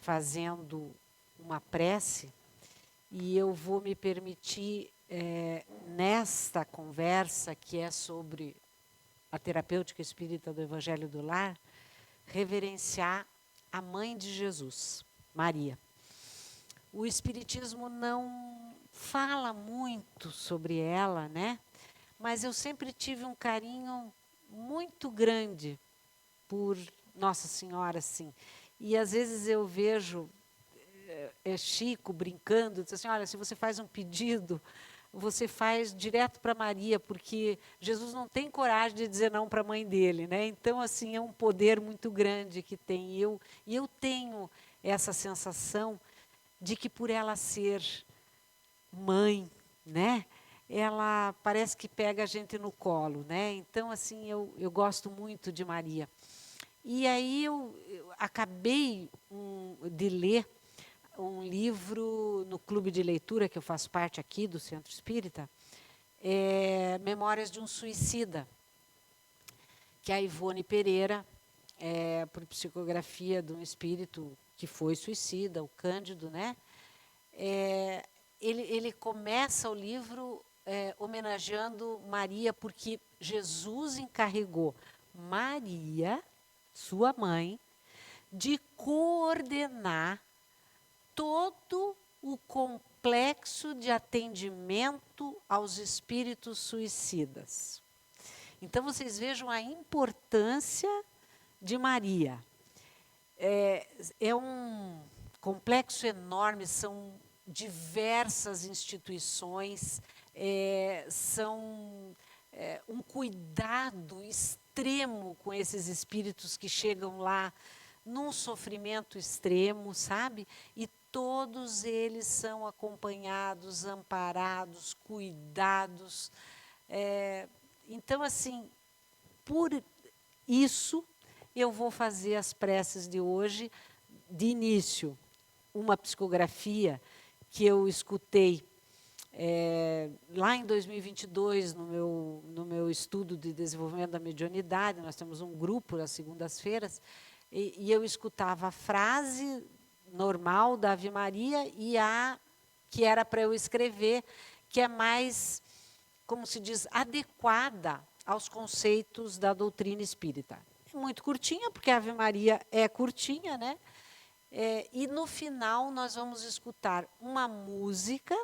fazendo uma prece, e eu vou me permitir, nesta conversa, que é sobre a terapêutica espírita do Evangelho do Lar, reverenciar a mãe de Jesus, Maria. O Espiritismo não fala muito sobre ela, né? Mas eu sempre tive um carinho muito grande por Nossa Senhora, assim. E às vezes eu vejo Chico brincando, diz assim, olha, se você faz um pedido, você faz direto para Maria, porque Jesus não tem coragem de dizer não para a mãe dele, né? Então, assim, é um poder muito grande que tem. E eu tenho essa sensação de que por ela ser mãe, né? Ela parece que pega a gente no colo, né? Então, assim, eu gosto muito de Maria. E aí eu acabei de ler um livro no clube de leitura, que eu faço parte aqui do Centro Espírita, Memórias de um Suicida, que a Ivone Pereira, por psicografia de um espírito que foi suicida, o Cândido, né? Ele começa o livro homenageando Maria, porque Jesus encarregou Maria, sua mãe, de coordenar todo o complexo de atendimento aos espíritos suicidas. Então, vocês vejam a importância de Maria. É um complexo enorme, são diversas instituições, são um cuidado extremo com esses espíritos que chegam lá num sofrimento extremo, sabe? E todos eles são acompanhados, amparados, cuidados. Então, assim, por isso, eu vou fazer as preces de hoje, de início, uma psicografia que eu escutei lá em 2022, no meu estudo de desenvolvimento da mediunidade. Nós temos um grupo às segundas-feiras, e eu escutava a frase normal da Ave Maria e a que era para eu escrever, que é mais, como se diz, adequada aos conceitos da doutrina espírita. É muito curtinha, porque a Ave Maria é curtinha, né? E no final nós vamos escutar uma música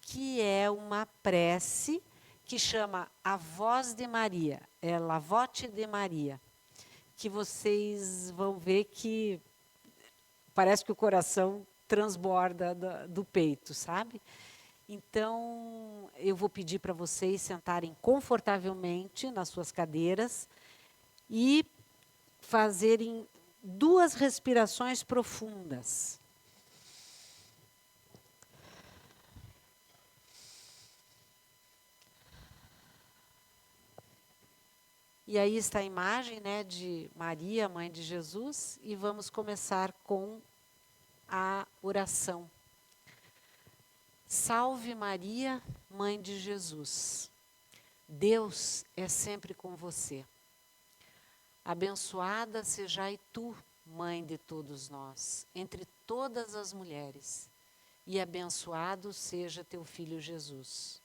que é uma prece que chama A Voz de Maria, é La Voce de Maria, que vocês vão ver que parece que o coração transborda do peito, sabe? Então, eu vou pedir para vocês sentarem confortavelmente nas suas cadeiras e fazerem 2 respirações profundas. E aí está a imagem, né, de Maria, mãe de Jesus, e vamos começar com a oração. Salve Maria, mãe de Jesus. Deus é sempre com você. Abençoada sejai tu, mãe de todos nós, entre todas as mulheres, e abençoado seja teu filho Jesus.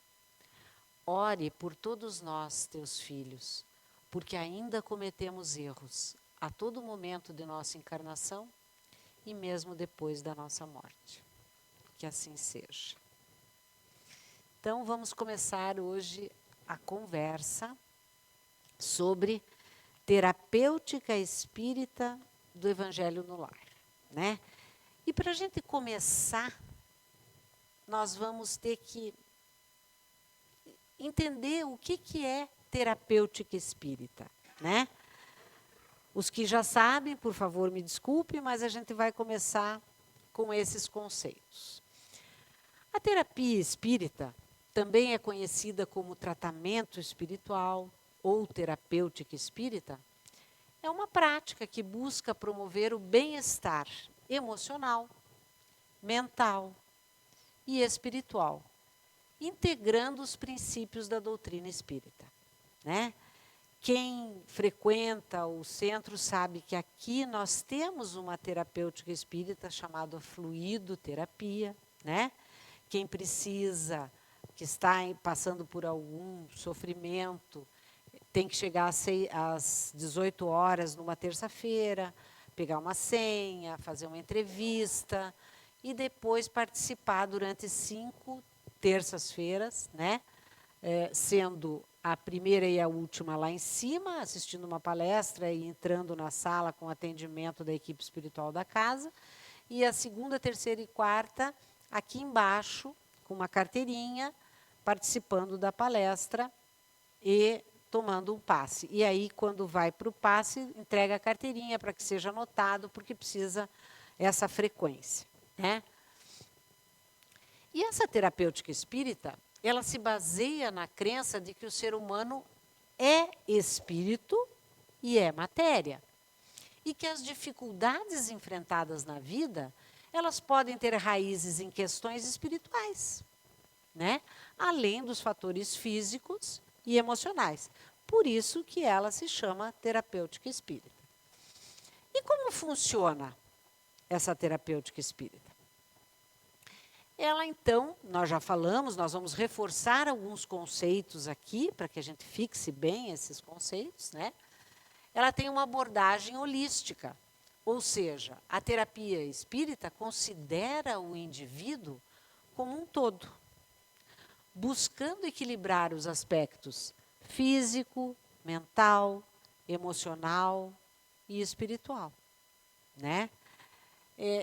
Ore por todos nós, teus filhos, porque ainda cometemos erros a todo momento de nossa encarnação e mesmo depois da nossa morte. Que assim seja. Então, vamos começar hoje a conversa sobre terapêutica espírita do Evangelho no Lar, né? E para a gente começar, nós vamos ter que entender o que é terapêutica espírita, né? Os que já sabem, por favor, me desculpe, mas a gente vai começar com esses conceitos. A terapia espírita também é conhecida como tratamento espiritual ou terapêutica espírita. É uma prática que busca promover o bem-estar emocional, mental e espiritual, integrando os princípios da doutrina espírita, né? Quem frequenta o centro sabe que aqui nós temos uma terapêutica espírita chamada fluidoterapia, né? Quem precisa, que está passando por algum sofrimento, tem que chegar às 18 horas numa terça-feira, pegar uma senha, fazer uma entrevista e depois participar durante 5 terças-feiras, né? Sendo a primeira e a última lá em cima, assistindo uma palestra e entrando na sala com atendimento da equipe espiritual da casa, e a segunda, terceira e quarta aqui embaixo, com uma carteirinha, participando da palestra e tomando um passe. E aí, quando vai para o passe, entrega a carteirinha para que seja anotado, porque precisa essa frequência, né? E essa terapêutica espírita, ela se baseia na crença de que o ser humano é espírito e é matéria. E que as dificuldades enfrentadas na vida, elas podem ter raízes em questões espirituais, né? Além dos fatores físicos e emocionais. Por isso que ela se chama terapêutica espírita. E como funciona essa terapêutica espírita? Ela, então, nós já falamos, nós vamos reforçar alguns conceitos aqui, para que a gente fixe bem esses conceitos, né? Ela tem uma abordagem holística, ou seja, a terapia espírita considera o indivíduo como um todo, buscando equilibrar os aspectos físico, mental, emocional e espiritual, né?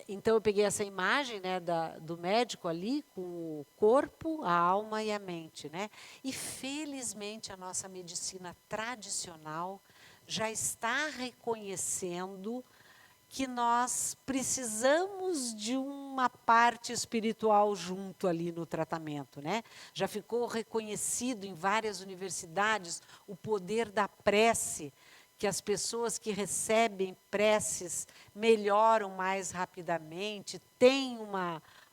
Então, eu peguei essa imagem, né, do médico ali, com o corpo, a alma e a mente, né? E, felizmente, a nossa medicina tradicional já está reconhecendo que nós precisamos de uma parte espiritual junto ali no tratamento, né? Já ficou reconhecido em várias universidades o poder da prece, que as pessoas que recebem preces melhoram mais rapidamente, têm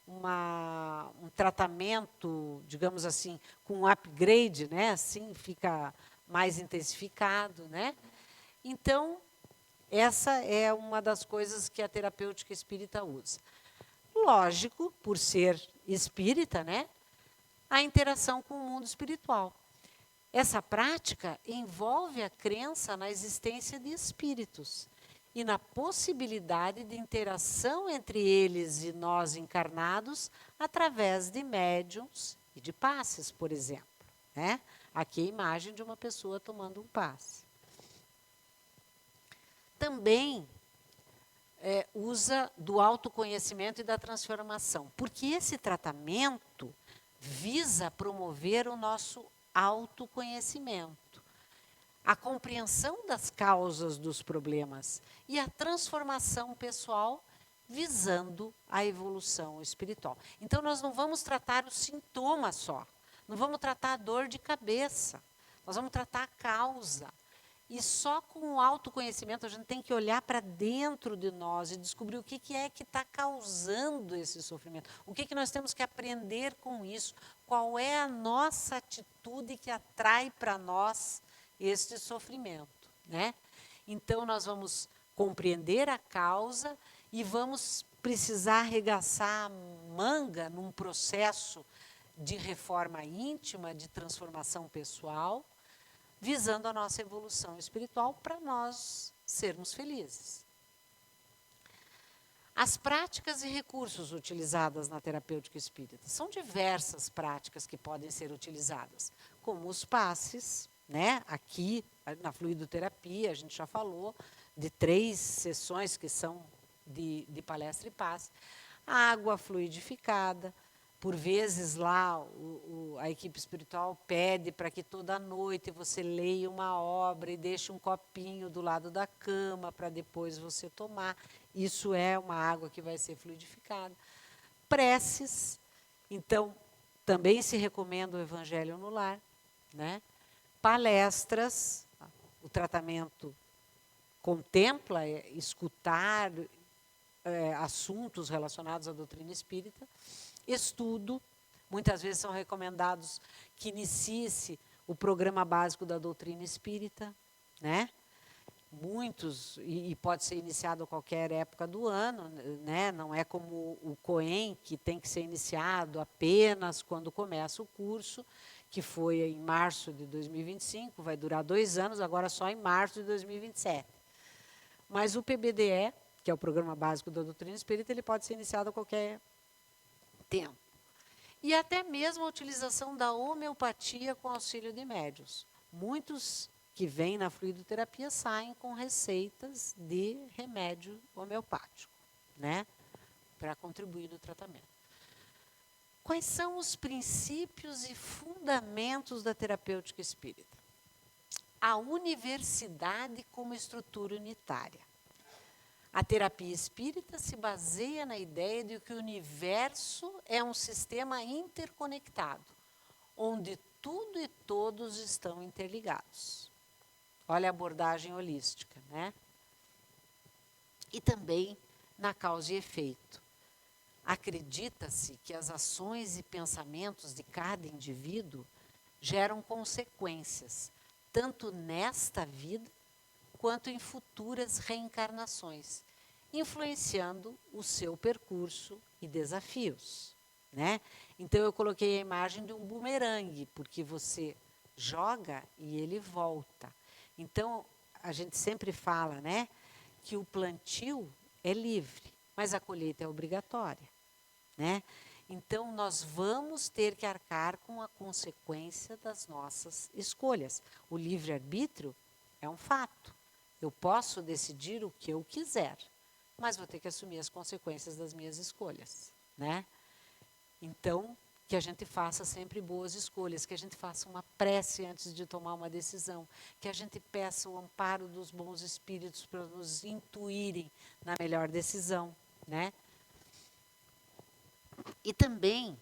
um tratamento, digamos assim, com um upgrade, né? Assim fica mais intensificado, né? Então, essa é uma das coisas que a terapêutica espírita usa. Lógico, por ser espírita, né? A interação com o mundo espiritual. Essa prática envolve a crença na existência de espíritos e na possibilidade de interação entre eles e nós encarnados através de médiums e de passes, por exemplo, né? Aqui a imagem de uma pessoa tomando um passe. Também usa do autoconhecimento e da transformação, porque esse tratamento visa promover o nosso autoconhecimento, a compreensão das causas dos problemas e a transformação pessoal visando a evolução espiritual. Então, nós não vamos tratar o sintoma só, não vamos tratar a dor de cabeça, nós vamos tratar a causa. E só com o autoconhecimento a gente tem que olhar para dentro de nós e descobrir o que é que está causando esse sofrimento. O que nós temos que aprender com isso? Qual é a nossa atitude que atrai para nós este sofrimento, né? Então, nós vamos compreender a causa e vamos precisar arregaçar a manga num processo de reforma íntima, de transformação pessoal, visando a nossa evolução espiritual para nós sermos felizes. As práticas e recursos utilizadas na terapêutica espírita. São diversas práticas que podem ser utilizadas, como os passes, né? Aqui, na fluidoterapia, a gente já falou de 3 sessões que são de palestra e passe. A água fluidificada. Por vezes lá a equipe espiritual pede para que toda noite você leia uma obra e deixe um copinho do lado da cama para depois você tomar. Isso é uma água que vai ser fluidificada. Preces, então também se recomenda o Evangelho no Lar, né? Palestras, o tratamento contempla escutar assuntos relacionados à doutrina espírita. Estudo, muitas vezes são recomendados que inicie-se o programa básico da doutrina espírita, né? Muitos, e pode ser iniciado a qualquer época do ano, né? Não é como o COEM, que tem que ser iniciado apenas quando começa o curso, que foi em março de 2025, vai durar 2 anos, agora só em março de 2027. Mas o PBDE, que é o Programa Básico da Doutrina Espírita, ele pode ser iniciado a qualquer tempo. E até mesmo a utilização da homeopatia com auxílio de médiuns. Muitos que vêm na fluidoterapia saem com receitas de remédio homeopático, né, para contribuir no tratamento. Quais são os princípios e fundamentos da terapêutica espírita? A universidade como estrutura unitária. A terapia espírita se baseia na ideia de que o universo é um sistema interconectado, onde tudo e todos estão interligados. Olha a abordagem holística, né? E também na causa e efeito. Acredita-se que as ações e pensamentos de cada indivíduo geram consequências, tanto nesta vida quanto em futuras reencarnações, influenciando o seu percurso e desafios, né? Então eu coloquei a imagem de um bumerangue, porque você joga e ele volta. Então a gente sempre fala, né, que o plantio é livre, mas a colheita é obrigatória, né? Então nós vamos ter que arcar com a consequência das nossas escolhas. O livre-arbítrio é um fato. Eu posso decidir o que eu quiser, mas vou ter que assumir as consequências das minhas escolhas, né? Então, que a gente faça sempre boas escolhas, que a gente faça uma prece antes de tomar uma decisão, que a gente peça o amparo dos bons espíritos para nos intuírem na melhor decisão, né? E também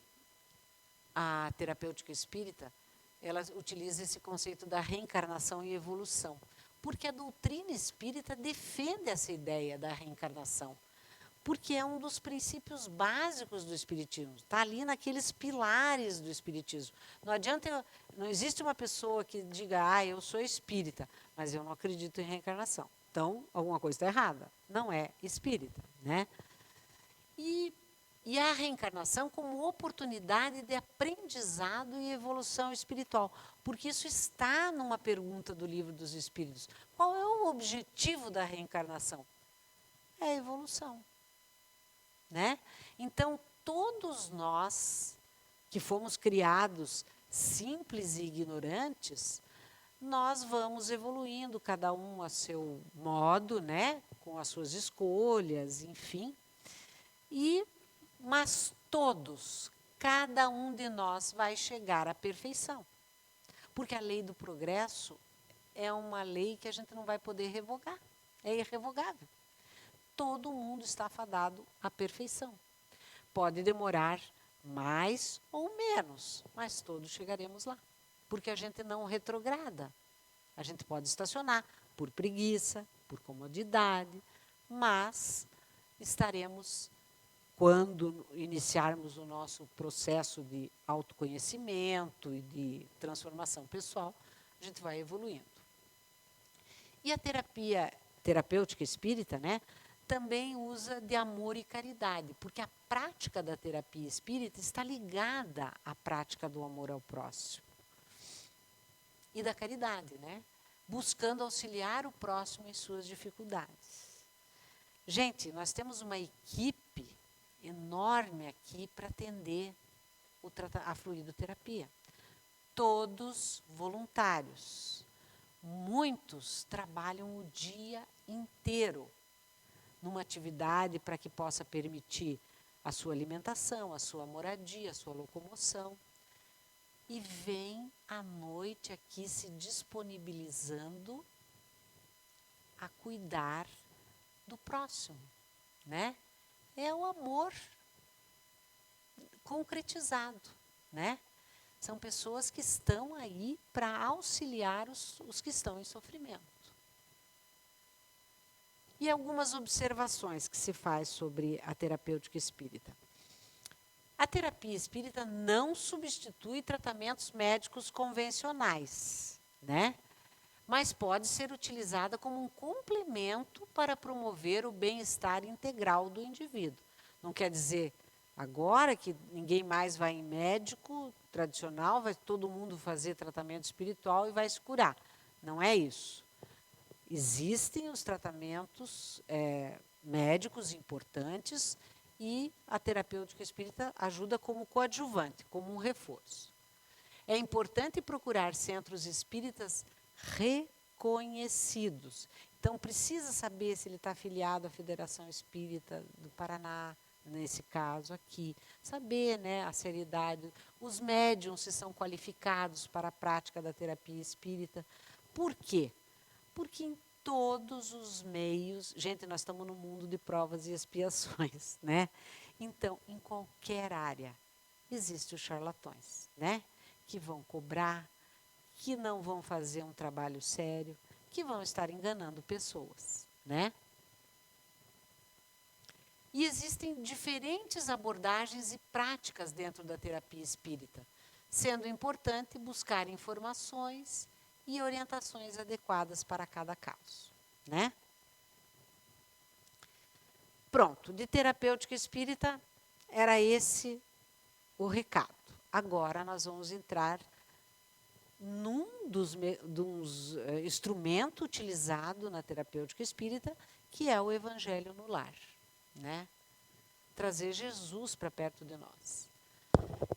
a terapêutica espírita, ela utiliza esse conceito da reencarnação e evolução, porque a doutrina espírita defende essa ideia da reencarnação, porque é um dos princípios básicos do espiritismo, está ali naqueles pilares do espiritismo. Não adianta, não existe uma pessoa que diga, eu sou espírita, mas eu não acredito em reencarnação. Então, alguma coisa está errada. Não é espírita, né? E a reencarnação como oportunidade de aprendizado e evolução espiritual, porque isso está numa pergunta do Livro dos Espíritos. Qual é o objetivo da reencarnação? É a evolução, né? Então, todos nós que fomos criados simples e ignorantes, nós vamos evoluindo, cada um a seu modo, né? Com as suas escolhas, enfim. Mas todos, cada um de nós vai chegar à perfeição. Porque a lei do progresso é uma lei que a gente não vai poder revogar. É irrevogável. Todo mundo está fadado à perfeição. Pode demorar mais ou menos, mas todos chegaremos lá. Porque a gente não retrograda. A gente pode estacionar por preguiça, por comodidade, mas estaremos, quando iniciarmos o nosso processo de autoconhecimento e de transformação pessoal, a gente vai evoluindo. E a terapêutica espírita, né, também usa de amor e caridade, porque a prática da terapia espírita está ligada à prática do amor ao próximo e da caridade, né, buscando auxiliar o próximo em suas dificuldades. Gente, nós temos uma equipe enorme aqui para atender a fluidoterapia. Todos voluntários. Muitos trabalham o dia inteiro numa atividade para que possa permitir a sua alimentação, a sua moradia, a sua locomoção. E vem à noite aqui se disponibilizando a cuidar do próximo, né? É o amor concretizado, né? São pessoas que estão aí para auxiliar os que estão em sofrimento. E algumas observações que se faz sobre a terapêutica espírita. A terapia espírita não substitui tratamentos médicos convencionais, né? mas pode ser utilizada como um complemento para promover o bem-estar integral do indivíduo. Não quer dizer agora que ninguém mais vai em médico tradicional, vai todo mundo fazer tratamento espiritual e vai se curar. Não é isso. Existem os tratamentos médicos importantes e a terapêutica espírita ajuda como coadjuvante, como um reforço. É importante procurar centros espíritas reconhecidos. Então, precisa saber se ele está afiliado à Federação Espírita do Paraná, nesse caso aqui. Saber, né, a seriedade. Os médiums se são qualificados para a prática da terapia espírita. Por quê? Porque em todos os meios... Gente, nós estamos no mundo de provas e expiações, né? Então, em qualquer área, existem os charlatões, né? Que vão cobrar, que não vão fazer um trabalho sério, que vão estar enganando pessoas, né? E existem diferentes abordagens e práticas dentro da terapia espírita, sendo importante buscar informações e orientações adequadas para cada caso, né? Pronto, de terapêutica espírita era esse o recado. Agora nós vamos entrar num dos instrumentos utilizados na terapêutica espírita, que é o Evangelho no Lar, né? Trazer Jesus para perto de nós.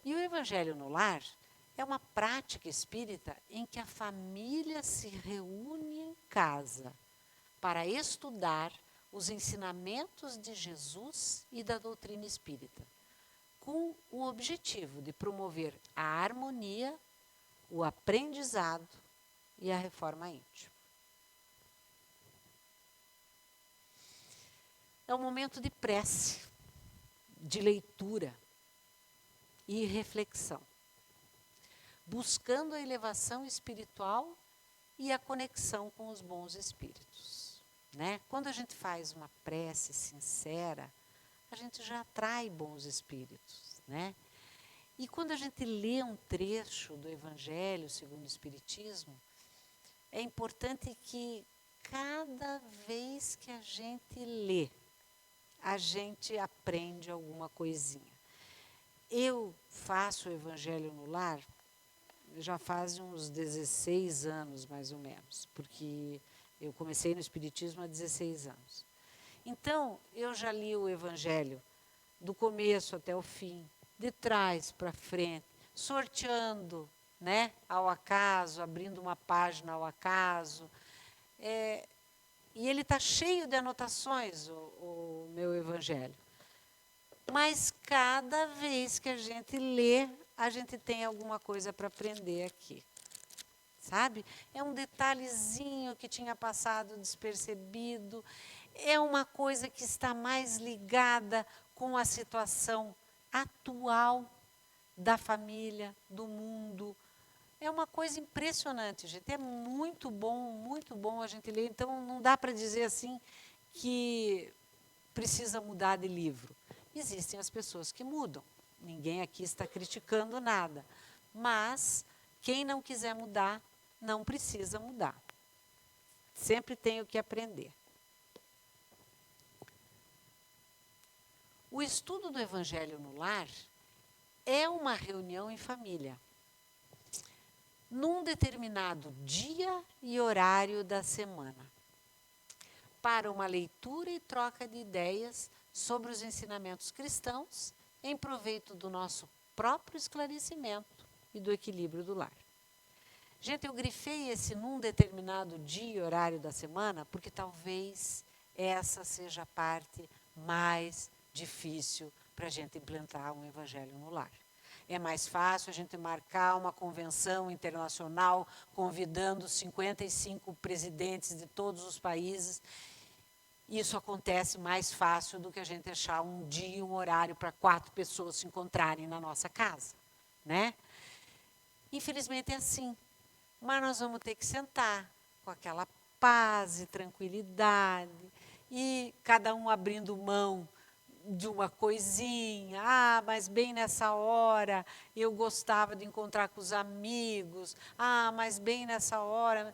E o Evangelho no Lar é uma prática espírita em que a família se reúne em casa para estudar os ensinamentos de Jesus e da doutrina espírita, com o objetivo de promover a harmonia, o aprendizado e a reforma íntima. É um momento de prece, de leitura e reflexão, buscando a elevação espiritual e a conexão com os bons espíritos, né? Quando a gente faz uma prece sincera, a gente já atrai bons espíritos, né? E quando a gente lê um trecho do Evangelho segundo o Espiritismo, é importante que cada vez que a gente lê, a gente aprende alguma coisinha. Eu faço o Evangelho no Lar já faz uns 16 anos, mais ou menos, porque eu comecei no Espiritismo há 16 anos. Então, eu já li o Evangelho do começo até o fim, de trás para frente, sorteando, né, ao acaso, abrindo uma página ao acaso. E ele está cheio de anotações, o meu Evangelho. Mas cada vez que a gente lê, a gente tem alguma coisa para aprender aqui. Sabe? É um detalhezinho que tinha passado despercebido, é uma coisa que está mais ligada com a situação atual da família, do mundo. É uma coisa impressionante, gente. É muito bom a gente ler. Então, não dá para dizer assim que precisa mudar de livro. Existem as pessoas que mudam. Ninguém aqui está criticando nada. Mas, quem não quiser mudar, não precisa mudar. Sempre tem o que aprender. O estudo do Evangelho no Lar é uma reunião em família, num determinado dia e horário da semana, para uma leitura e troca de ideias sobre os ensinamentos cristãos, em proveito do nosso próprio esclarecimento e do equilíbrio do lar. Gente, eu grifei esse num determinado dia e horário da semana, porque talvez essa seja a parte mais difícil para a gente implantar um evangelho no lar. É mais fácil a gente marcar uma convenção internacional convidando 55 presidentes de todos os países. Isso acontece mais fácil do que a gente achar um dia e um horário para 4 pessoas se encontrarem na nossa casa, né? Infelizmente é assim. Mas nós vamos ter que sentar com aquela paz e tranquilidade e cada um abrindo mão de uma coisinha. Ah, mas bem nessa hora eu gostava de encontrar com os amigos. Ah, mas bem nessa hora...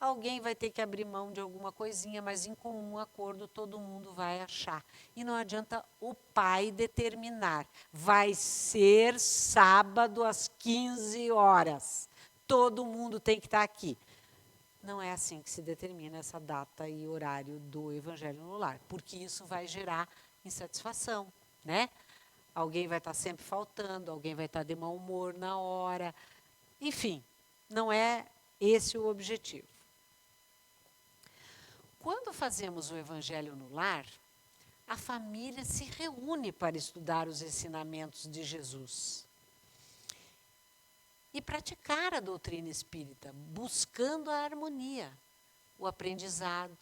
alguém vai ter que abrir mão de alguma coisinha, mas em comum acordo todo mundo vai achar. E não adianta o pai determinar, vai ser sábado às 15 horas, todo mundo tem que estar aqui. Não é assim que se determina essa data e horário do Evangelho no Lar, porque isso vai gerar insatisfação, né? Alguém vai estar sempre faltando, alguém vai estar de mau humor na hora. Enfim, não é esse o objetivo. Quando fazemos o Evangelho no Lar, a família se reúne para estudar os ensinamentos de Jesus e praticar a doutrina espírita, buscando a harmonia, o aprendizado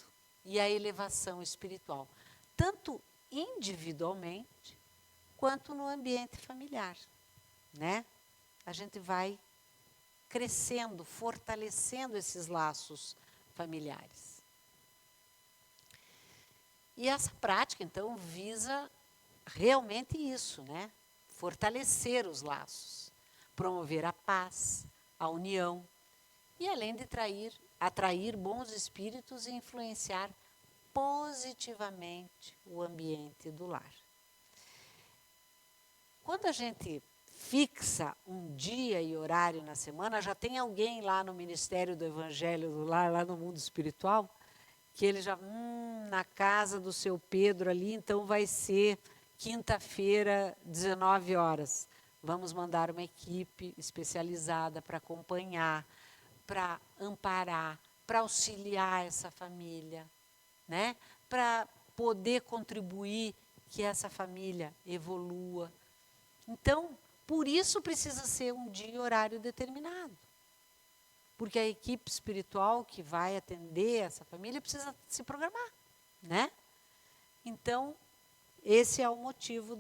e a elevação espiritual, tanto individualmente quanto no ambiente familiar, né? A gente vai crescendo, fortalecendo esses laços familiares. E essa prática, então, visa realmente isso, né? Fortalecer os laços, promover a paz, a união e, além de atrair bons espíritos e influenciar positivamente o ambiente do lar. Quando a gente fixa um dia e horário na semana, já tem alguém lá no Ministério do Evangelho do Lar, lá no mundo espiritual, que ele já, na casa do seu Pedro ali, então vai ser quinta-feira, 19 horas. Vamos mandar uma equipe especializada para acompanhar, para amparar, para auxiliar essa família, né? Para poder contribuir que essa família evolua. Então, por isso precisa ser um dia e horário determinado. Porque a equipe espiritual que vai atender essa família precisa se programar, né? Então, esse é o motivo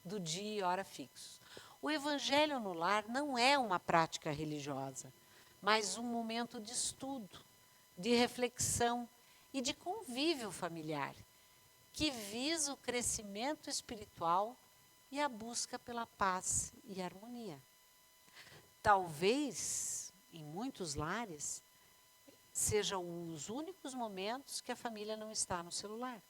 do dia e hora fixos. O Evangelho no Lar não é uma prática religiosa, mas um momento de estudo, de reflexão e de convívio familiar, que visa o crescimento espiritual e a busca pela paz e harmonia. Talvez, em muitos lares, sejam os únicos momentos que a família não está no celular,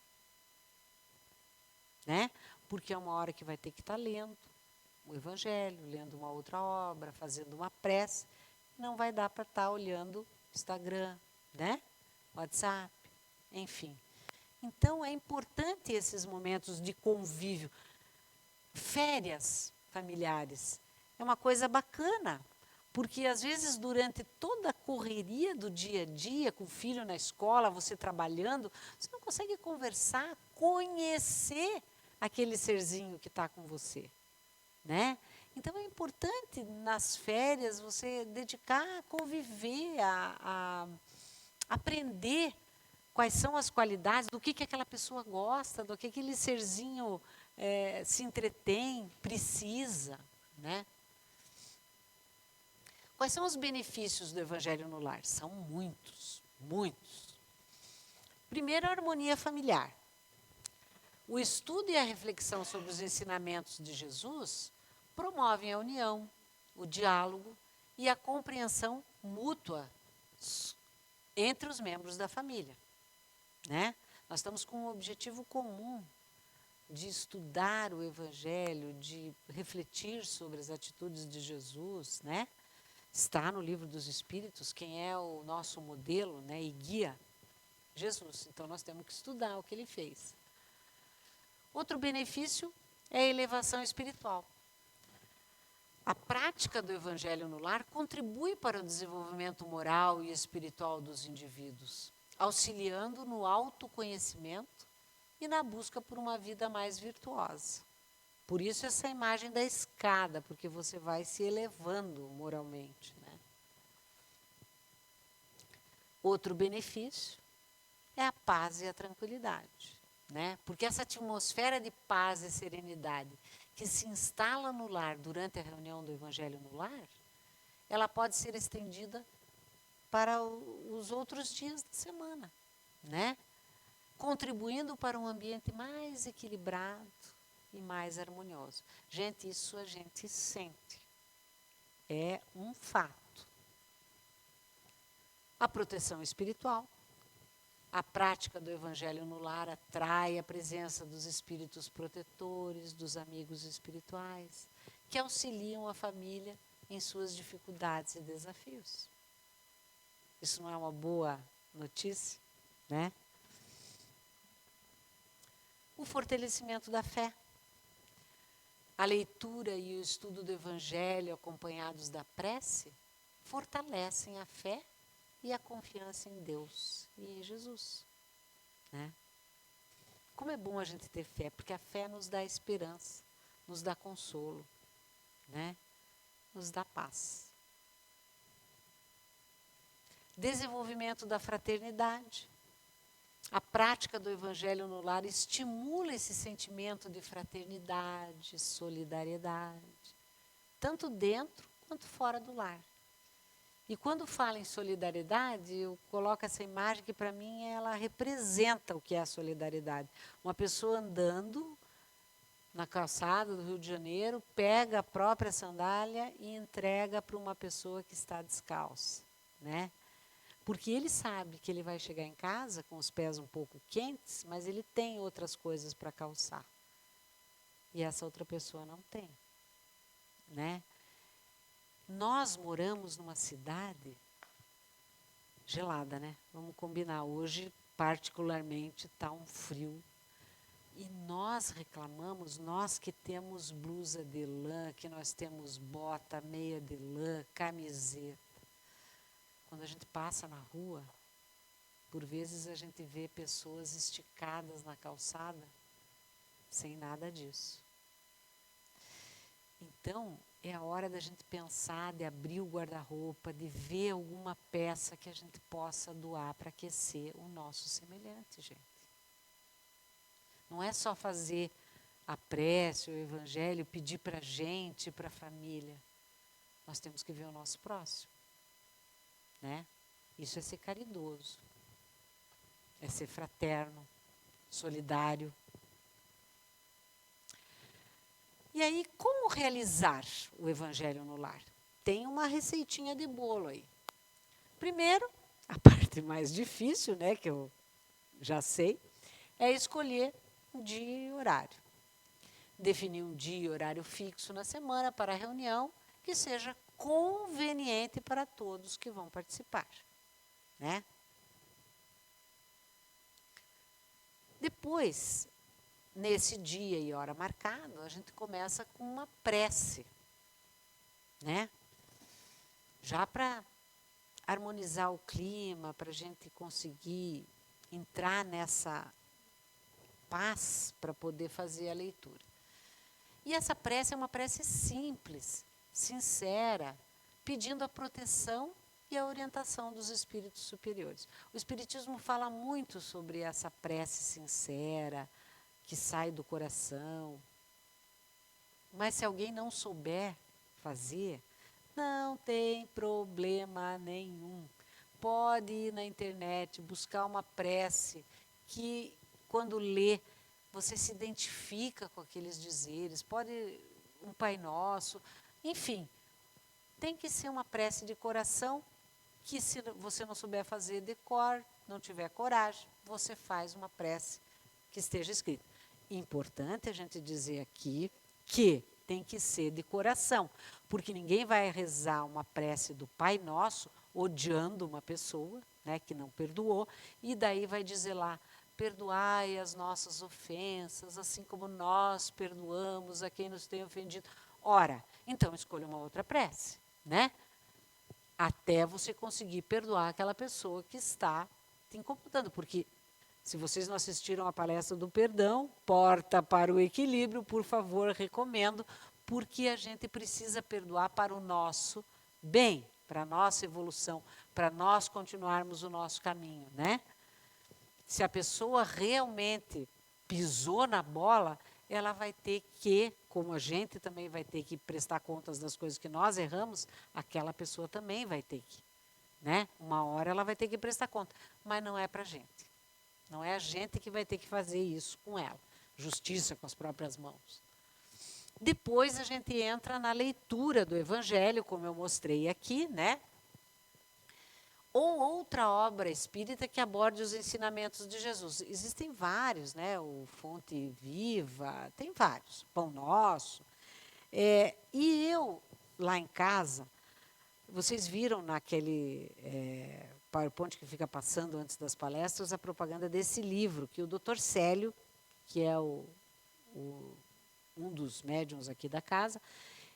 né? Porque é uma hora que vai ter que estar lendo o Evangelho, lendo uma outra obra, fazendo uma prece, não vai dar para estar olhando Instagram, né? WhatsApp, enfim. Então, é importante esses momentos de convívio. Férias familiares é uma coisa bacana, porque às vezes durante toda a correria do dia a dia, com o filho na escola, você trabalhando, você não consegue conversar, conhecer aquele serzinho que está com você, né? Então é importante nas férias você dedicar a conviver, a aprender quais são as qualidades, do que aquela pessoa gosta, do que aquele serzinho se entretém, precisa, né? Quais são os benefícios do Evangelho no Lar? São muitos, muitos. Primeiro, a harmonia familiar. O estudo e a reflexão sobre os ensinamentos de Jesus promovem a união, o diálogo e a compreensão mútua entre os membros da família, né? Nós estamos com um objetivo comum de estudar o Evangelho, de refletir sobre as atitudes de Jesus, né? Está no Livro dos Espíritos, quem é o nosso modelo, né, e guia? Jesus. Então, nós temos que estudar o que ele fez. Outro benefício é a elevação espiritual. A prática do Evangelho no Lar contribui para o desenvolvimento moral e espiritual dos indivíduos, auxiliando no autoconhecimento e na busca por uma vida mais virtuosa. Por isso essa imagem da escada, porque você vai se elevando moralmente, né? Outro benefício é a paz e a tranquilidade, né? Porque essa atmosfera de paz e serenidade que se instala no lar durante a reunião do Evangelho no Lar, ela pode ser estendida para os outros dias da semana, né? Contribuindo para um ambiente mais equilibrado e mais harmonioso. Gente, isso a gente sente. É um fato. A proteção espiritual. A prática do Evangelho no lar atrai a presença dos espíritos protetores, dos amigos espirituais, que auxiliam a família em suas dificuldades e desafios. Isso não é uma boa notícia, né? O fortalecimento da fé. A leitura e o estudo do Evangelho acompanhados da prece fortalecem a fé e a confiança em Deus e em Jesus, né? Como é bom a gente ter fé, porque a fé nos dá esperança, nos dá consolo, né? Nos dá paz. Desenvolvimento da fraternidade. A prática do Evangelho no lar estimula esse sentimento de fraternidade, solidariedade, tanto dentro quanto fora do lar. E quando falo em solidariedade, eu coloco essa imagem que, para mim, ela representa o que é a solidariedade. Uma pessoa andando na calçada do Rio de Janeiro, pega a própria sandália e entrega para uma pessoa que está descalça, né? Porque ele sabe que ele vai chegar em casa com os pés um pouco quentes, mas ele tem outras coisas para calçar. E essa outra pessoa não tem, né? Nós moramos numa cidade gelada, né? Vamos combinar, hoje particularmente está um frio. E nós reclamamos, nós que temos blusa de lã, que nós temos bota, meia de lã, camiseta. Quando a gente passa na rua, por vezes a gente vê pessoas esticadas na calçada, sem nada disso. Então, é a hora da gente pensar, de abrir o guarda-roupa, de ver alguma peça que a gente possa doar para aquecer o nosso semelhante, gente. Não é só fazer a prece, o Evangelho, pedir para a gente, para a família. Nós temos que ver o nosso próximo, né? Isso é ser caridoso, é ser fraterno, solidário. E aí, como realizar o Evangelho no lar? Tem uma receitinha de bolo aí. Primeiro, a parte mais difícil, né, que eu já sei, é escolher um dia e horário. Definir um dia e horário fixo na semana para a reunião que seja conveniente para todos que vão participar, né? Depois, nesse dia e hora marcado, a gente começa com uma prece, né? Já para harmonizar o clima, para a gente conseguir entrar nessa paz para poder fazer a leitura. E essa prece é uma prece simples, sincera, pedindo a proteção e a orientação dos espíritos superiores. O Espiritismo fala muito sobre essa prece sincera, que sai do coração. Mas se alguém não souber fazer, não tem problema nenhum. Pode ir na internet, buscar uma prece que, quando lê, você se identifica com aqueles dizeres. Pode um Pai Nosso, enfim. Tem que ser uma prece de coração que, se você não souber fazer de cor, não tiver coragem, você faz uma prece que esteja escrita. Importante a gente dizer aqui que tem que ser de coração, porque ninguém vai rezar uma prece do Pai Nosso odiando uma pessoa, né, que não perdoou, e daí vai dizer lá, perdoai as nossas ofensas, assim como nós perdoamos a quem nos tem ofendido. Ora, então escolha uma outra prece, né? Até você conseguir perdoar aquela pessoa que está te incomodando, porque se vocês não assistiram à palestra do perdão, Porta para o Equilíbrio, por favor, recomendo, porque a gente precisa perdoar para o nosso bem, para a nossa evolução, para nós continuarmos o nosso caminho, né? Se a pessoa realmente pisou na bola, ela vai ter que, como a gente também vai ter que prestar contas das coisas que nós erramos, aquela pessoa também vai ter que, né? Uma hora ela vai ter que prestar conta, mas não é para a gente. Não é a gente que vai ter que fazer isso com ela. Justiça com as próprias mãos. Depois a gente entra na leitura do Evangelho, como eu mostrei aqui, né? ou outra obra espírita que aborde os ensinamentos de Jesus. Existem vários, né? O Fonte Viva, tem vários, Pão Nosso. E eu, lá em casa, vocês viram naquele PowerPoint que fica passando antes das palestras a propaganda desse livro, que o Dr. Célio, que é um dos médiuns aqui da casa,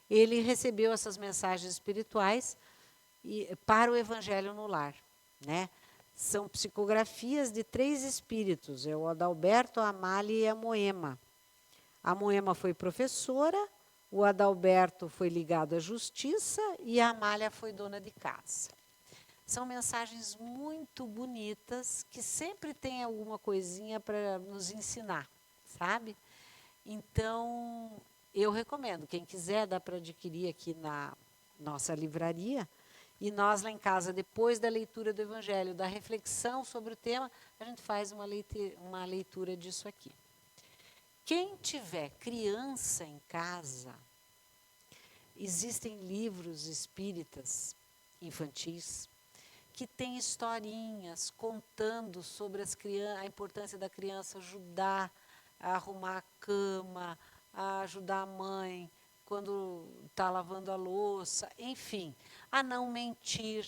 ele recebeu essas mensagens espirituais para o Evangelho no Lar, né? São psicografias de 3 espíritos, é o Adalberto, a Amália e a Moema. A Moema foi professora, o Adalberto foi ligado à justiça e a Amália foi dona de casa. São mensagens muito bonitas que sempre tem alguma coisinha para nos ensinar, sabe? Então, eu recomendo. Quem quiser, dá para adquirir aqui na nossa livraria. E nós, lá em casa, depois da leitura do Evangelho, da reflexão sobre o tema, a gente faz uma leitura disso aqui. Quem tiver criança em casa, existem livros espíritas infantis que têm historinhas contando sobre a importância da criança ajudar a arrumar a cama, a ajudar a mãe quando está lavando a louça, enfim, a não mentir.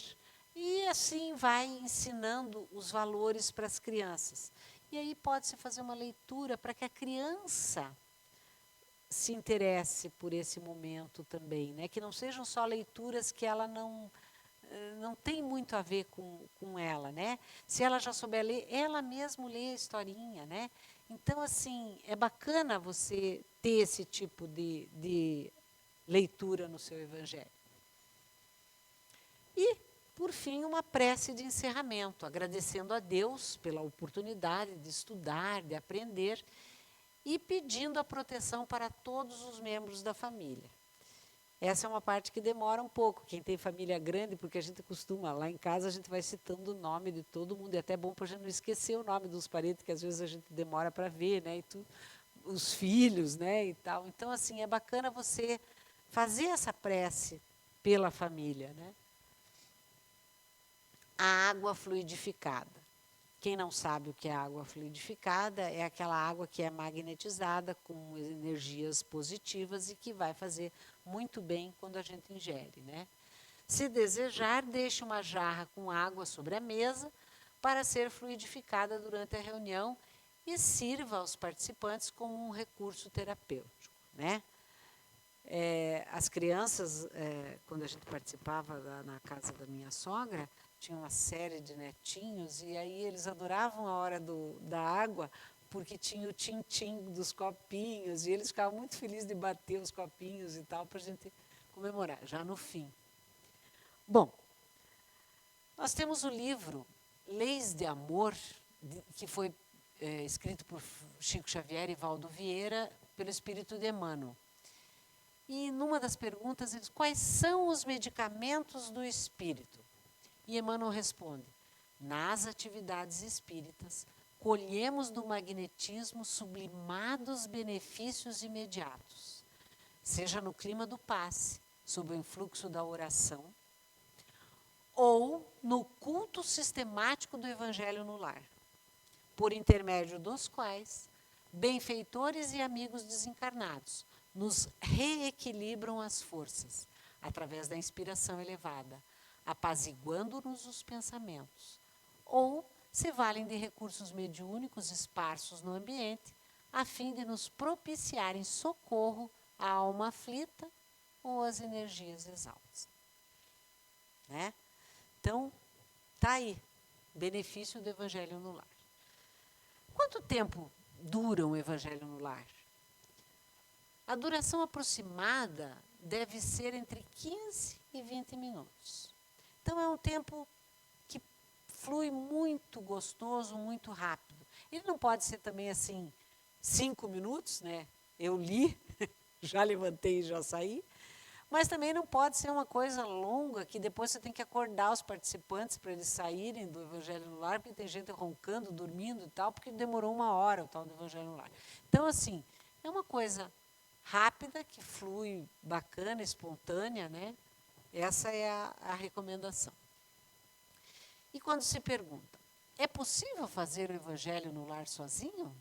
E assim vai ensinando os valores para as crianças. E aí pode-se fazer uma leitura para que a criança se interesse por esse momento também, né? Que não sejam só leituras que ela não tem muito a ver com ela, né? Se ela já souber ler, ela mesma lê a historinha, né? Então, assim, é bacana você ter esse tipo de leitura no seu Evangelho. E, por fim, uma prece de encerramento, agradecendo a Deus pela oportunidade de estudar, de aprender e pedindo a proteção para todos os membros da família. Essa é uma parte que demora um pouco, quem tem família grande, porque a gente costuma, lá em casa a gente vai citando o nome de todo mundo, e é até bom para a gente não esquecer o nome dos parentes, que às vezes a gente demora para ver, né, e os filhos, né, e tal. Então, assim, é bacana você fazer essa prece pela família, né? A água fluidificada. Quem não sabe o que é água fluidificada, é aquela água que é magnetizada com energias positivas e que vai fazer muito bem quando a gente ingere, né? Se desejar, deixe uma jarra com água sobre a mesa para ser fluidificada durante a reunião e sirva aos participantes como um recurso terapêutico, né? As crianças, quando a gente participava na casa da minha sogra, tinha uma série de netinhos, e aí eles adoravam a hora da água, porque tinha o tim-tim dos copinhos, e eles ficavam muito felizes de bater os copinhos e tal, para a gente comemorar, já no fim. Bom, nós temos o livro Leis de Amor, que foi escrito por Chico Xavier e Valdo Vieira, pelo Espírito de Emmanuel. E numa das perguntas, ele diz, quais são os medicamentos do espírito? E Emmanuel responde, nas atividades espíritas, colhemos do magnetismo sublimados benefícios imediatos, seja no clima do passe, sob o influxo da oração, ou no culto sistemático do Evangelho no lar, por intermédio dos quais benfeitores e amigos desencarnados nos reequilibram as forças, através da inspiração elevada, apaziguando-nos os pensamentos, ou se valem de recursos mediúnicos esparsos no ambiente, a fim de nos propiciarem socorro à alma aflita ou às energias exaltas. Né? Então, está aí, benefício do Evangelho no lar. Quanto tempo dura um Evangelho no lar? A duração aproximada deve ser entre 15 e 20 minutos. Então, é um tempo que flui muito gostoso, muito rápido. Ele não pode ser também assim, 5 minutos, né? Eu li, já levantei e já saí. Mas também não pode ser uma coisa longa, que depois você tem que acordar os participantes para eles saírem do Evangelho no Lar, porque tem gente roncando, dormindo e tal, porque demorou 1 hora o tal do Evangelho no Lar. Então, assim, é uma coisa rápida, que flui bacana, espontânea, né? Essa é a recomendação. E quando se pergunta, é possível fazer o evangelho no lar sozinho?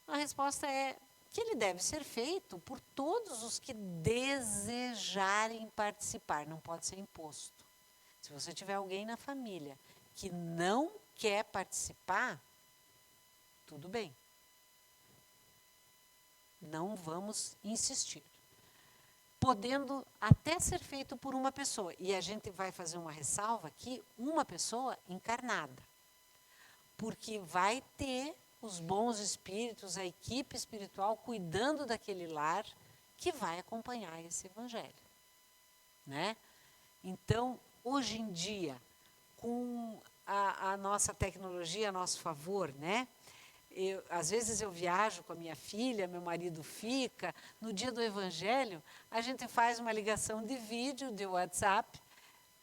A resposta é que ele deve ser feito por todos os que desejarem participar, não pode ser imposto. Se você tiver alguém na família que não quer participar, tudo bem. Não vamos insistir. Podendo até ser feito por uma pessoa. E a gente vai fazer uma ressalva aqui, uma pessoa encarnada. Porque vai ter os bons espíritos, a equipe espiritual cuidando daquele lar que vai acompanhar esse evangelho. Né? Então, hoje em dia, com a nossa tecnologia a nosso favor, né? Às vezes eu viajo com a minha filha, meu marido fica, no dia do evangelho, a gente faz uma ligação de vídeo, de WhatsApp,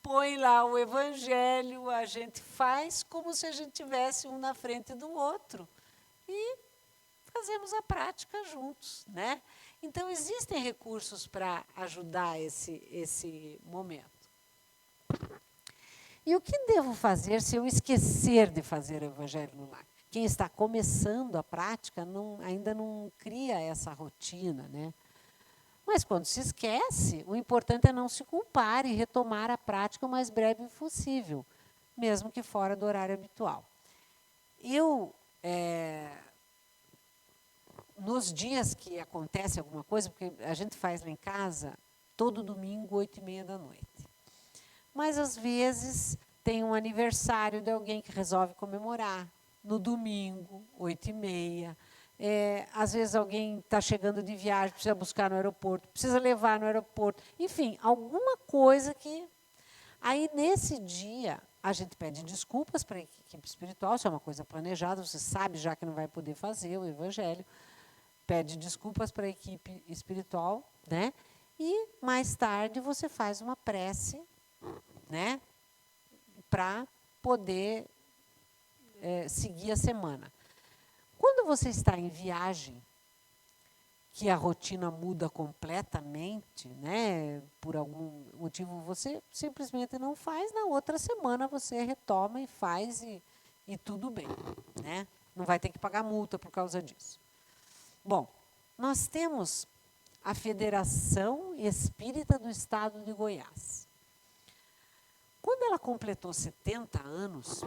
põe lá o evangelho, a gente faz como se a gente tivesse um na frente do outro e fazemos a prática juntos, né? Então, existem recursos para ajudar esse momento. E o que devo fazer se eu esquecer de fazer o evangelho no lar? Quem está começando a prática ainda não cria essa rotina, né? Mas quando se esquece, o importante é não se culpar e retomar a prática o mais breve possível, mesmo que fora do horário habitual. Nos dias que acontece alguma coisa, porque a gente faz lá em casa todo domingo, 8h30 da noite. Mas, às vezes, tem um aniversário de alguém que resolve comemorar. No domingo, 8h30. Às vezes, alguém está chegando de viagem, precisa buscar no aeroporto, precisa levar no aeroporto. Enfim, alguma coisa que... Aí, nesse dia, a gente pede desculpas para a equipe espiritual, se é uma coisa planejada, você sabe já que não vai poder fazer o evangelho, pede desculpas para a equipe espiritual, né? E, mais tarde, você faz uma prece, né, para poder seguir a semana. Quando você está em viagem, que a rotina muda completamente, né, por algum motivo, você simplesmente não faz, na outra semana você retoma e faz e tudo bem, né? Não vai ter que pagar multa por causa disso. Bom, nós temos a Federação Espírita do Estado de Goiás. Quando ela completou 70 anos,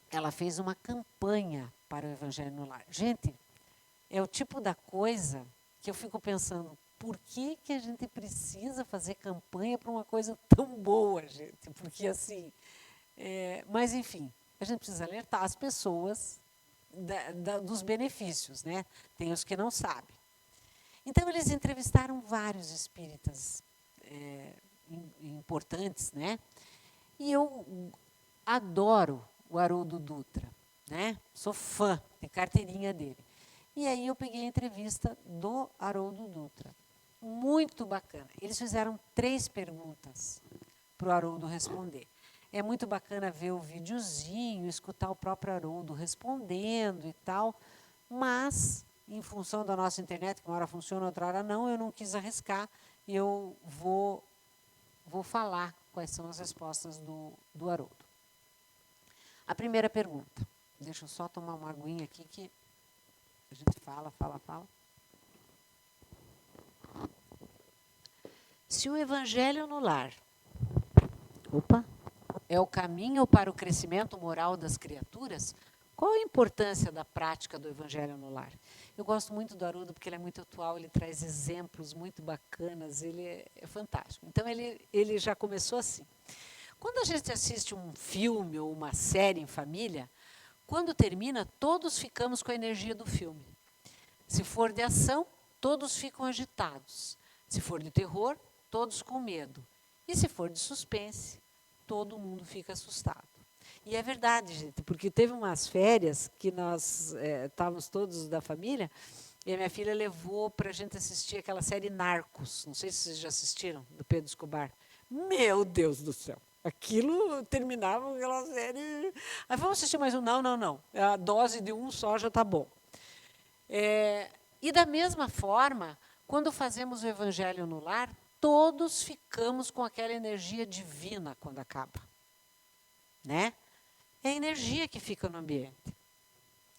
ela fez uma campanha para o Evangelho no Lar. Gente, é o tipo da coisa que eu fico pensando, por que a gente precisa fazer campanha para uma coisa tão boa, gente? Porque assim, mas enfim, a gente precisa alertar as pessoas dos benefícios, né? Tem os que não sabem. Então, eles entrevistaram vários espíritas importantes, né? E eu adoro o Haroldo Dutra, né? Sou fã de carteirinha dele. E aí eu peguei a entrevista do Haroldo Dutra. Muito bacana. Eles fizeram 3 perguntas para o Haroldo responder. É muito bacana ver o videozinho, escutar o próprio Haroldo respondendo e tal, mas, em função da nossa internet, que uma hora funciona, outra hora não, eu não quis arriscar, e eu vou falar quais são as respostas do Haroldo. A primeira pergunta. Deixa eu só tomar uma aguinha aqui que a gente fala. Se o evangelho no lar é o caminho para o crescimento moral das criaturas, qual a importância da prática do evangelho no lar? Eu gosto muito do Haroldo porque ele é muito atual, ele traz exemplos muito bacanas, ele é fantástico. Então, ele já começou assim. Quando a gente assiste um filme ou uma série em família, quando termina, todos ficamos com a energia do filme. Se for de ação, todos ficam agitados. Se for de terror, todos com medo. E se for de suspense, todo mundo fica assustado. E é verdade, gente, porque teve umas férias que nós estávamos todos da família e a minha filha levou para a gente assistir aquela série Narcos. Não sei se vocês já assistiram, do Pedro Escobar. Meu Deus do céu! Aquilo terminava aquela série. Aí vamos assistir mais um? Não. A dose de um só já está bom. E da mesma forma, quando fazemos o Evangelho no Lar, todos ficamos com aquela energia divina quando acaba. né? É a energia que fica no ambiente.